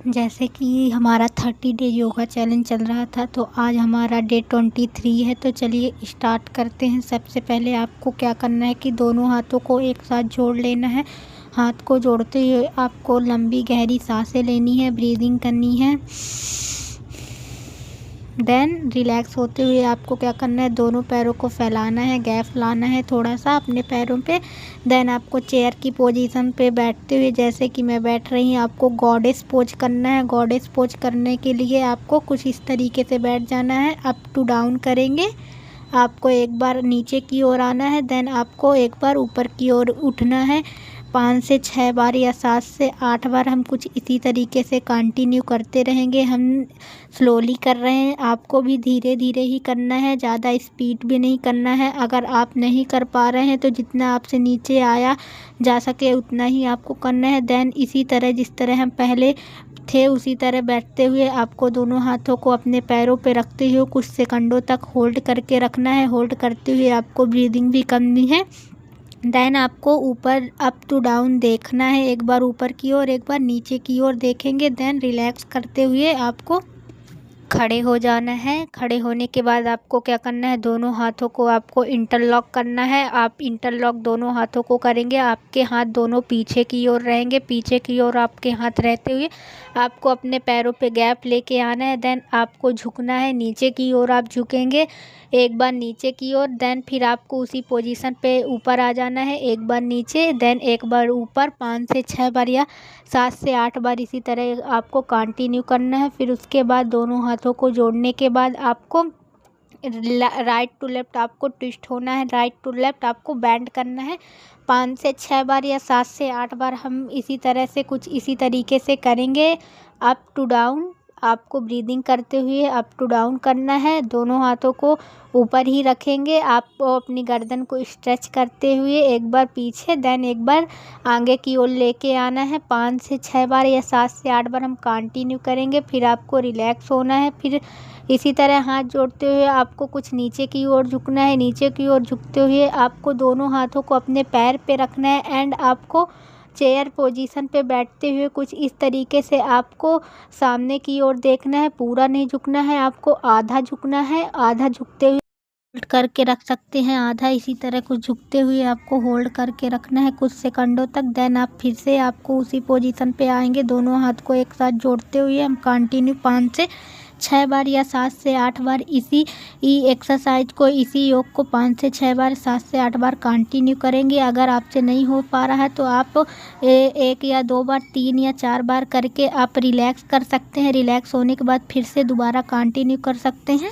जैसे कि हमारा 30 डे योगा चैलेंज चल रहा था, तो आज हमारा डे 23 है। तो चलिए स्टार्ट करते हैं। सबसे पहले आपको क्या करना है कि दोनों हाथों को एक साथ जोड़ लेना है। हाथ को जोड़ते हुए आपको लंबी गहरी सांसें लेनी है, ब्रीदिंग करनी है। देन रिलैक्स होते हुए आपको क्या करना है, दोनों पैरों को फैलाना है, गैप लाना है थोड़ा सा अपने पैरों पे। देन आपको चेयर की पोजीशन पे बैठते हुए, जैसे कि मैं बैठ रही हूँ, आपको गॉडेस पोज करना है। गॉडेस पोज करने के लिए आपको कुछ इस तरीके से बैठ जाना है। अप टू डाउन करेंगे। आपको एक बार नीचे की ओर आना है, देन आपको एक बार ऊपर की ओर उठना है। 5 से 6 बार या 7 से 8 बार हम कुछ इसी तरीके से कंटिन्यू करते रहेंगे। हम स्लोली कर रहे हैं, आपको भी धीरे धीरे ही करना है, ज़्यादा स्पीड भी नहीं करना है। अगर आप नहीं कर पा रहे हैं तो जितना आपसे नीचे आया जा सके उतना ही आपको करना है। देन इसी तरह जिस तरह हम पहले थे उसी तरह बैठते हुए आपको दोनों हाथों को अपने पैरों पे रखते हुए कुछ सेकंडों तक होल्ड करके रखना है। होल्ड करते हुए आपको ब्रीदिंग भी करनी है। देन आपको ऊपर अप टू डाउन देखना है, एक बार ऊपर की ओर एक बार नीचे की ओर देखेंगे। देन रिलैक्स करते हुए आपको खड़े हो जाना है। खड़े होने के बाद आपको क्या करना है, दोनों हाथों को आपको इंटरलॉक करना है। आप इंटरलॉक दोनों हाथों को करेंगे, आपके हाथ दोनों पीछे की ओर रहेंगे। पीछे की ओर आपके हाथ रहते हुए आपको अपने पैरों पे गैप लेके आना है। देन आपको झुकना है, नीचे की ओर आप झुकेंगे एक बार नीचे की ओर। देन फिर आपको उसी पोजीशन पे ऊपर आ जाना है, एक बार नीचे देन एक बार ऊपर। 5 से 6 बार या 7 से 8 बार इसी तरह आपको कंटिन्यू करना है। फिर उसके बाद दोनों हाथों को जोड़ने के बाद आपको राइट टू लेफ़्ट आपको ट्विस्ट होना है, राइट टू लेफ़्ट आपको बैंड करना है। 5 से 6 बार या 7 से 8 बार हम इसी तरह से कुछ इसी तरीके से करेंगे। अप टू डाउन आपको ब्रीदिंग करते हुए अप टू डाउन करना है। दोनों हाथों को ऊपर ही रखेंगे। आपको अपनी गर्दन को स्ट्रेच करते हुए एक बार पीछे देन एक बार आगे की ओर लेके आना है। 5 से 6 बार या 7 से 8 बार हम कंटिन्यू करेंगे। फिर आपको रिलैक्स होना है। फिर इसी तरह हाथ जोड़ते हुए आपको कुछ नीचे की ओर झुकना है। नीचे की ओर झुकते हुए आपको दोनों हाथों को अपने पैर पे रखना है एंड आपको चेयर पोजीशन पे बैठते हुए कुछ इस तरीके से आपको सामने की ओर देखना है। पूरा नहीं झुकना है, आपको आधा झुकना है। आधा झुकते हुए होल्ड करके रख सकते हैं, आधा इसी तरह कुछ झुकते हुए आपको होल्ड करके रखना है कुछ सेकंडों तक। देन आप फिर से आपको उसी पोजीशन पे आएंगे। दोनों हाथ को एक साथ जोड़ते हुए हम कंटिन्यू 5 से 6 बार या 7 से 8 बार इसी एक्सरसाइज को, इसी योग को 5 से 6 बार 7 से 8 बार कंटिन्यू करेंगे। अगर आपसे नहीं हो पा रहा है तो आप 1 या 2 बार, 3 या 4 बार करके आप रिलैक्स कर सकते हैं। रिलैक्स होने के बाद फिर से दोबारा कंटिन्यू कर सकते हैं।